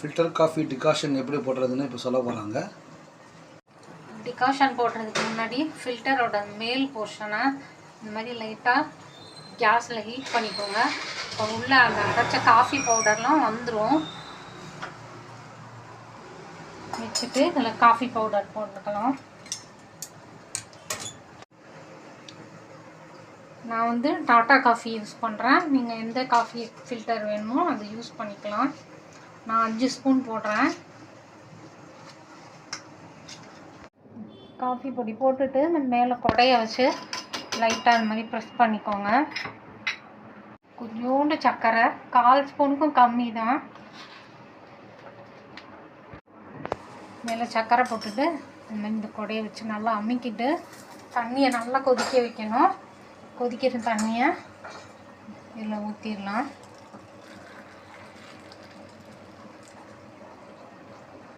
Filter coffee decoction எப்படி போடுறதுன்னு இப்போ சொல்ல போகிறாங்க. டிகாஷன் போடுறதுக்கு முன்னாடி ஃபில்டரோட மேல் போர்ஷனை இந்த மாதிரி லைட்டாக கேஸில் ஹீட் பண்ணிக்கோங்க. இப்போ உள்ளே அந்த அரைச்ச காஃபி பவுடர்லாம் வந்துடும். வச்சுட்டு இதில் காஃபி பவுடர் போட்டுக்கலாம். நான் வந்து டாட்டா காஃபி யூஸ் பண்ணுறேன். நீங்கள் எந்த காஃபி ஃபில்டர் வேணுமோ அதை யூஸ் பண்ணிக்கலாம். நான் 5 ஸ்பூன் போடுறேன். காஃபி பொடி போட்டுட்டு இந்த மேலே கொடையை வச்சு லைட்டாக இந்த மாதிரி ப்ரெஸ் பண்ணிக்கோங்க. கொஞ்சோண்டு சர்க்கரை, 1/4 ஸ்பூனுக்கும் கம்மி தான். மேலே சர்க்கரை போட்டுட்டு இந்த மாதிரி இந்த கொடையை வச்சு நல்லா அமுக்கிட்டு தண்ணியை நல்லா கொதிக்க வைக்கணும். கொதிக்கிற தண்ணியை இதில் ஊற்றிடலாம்.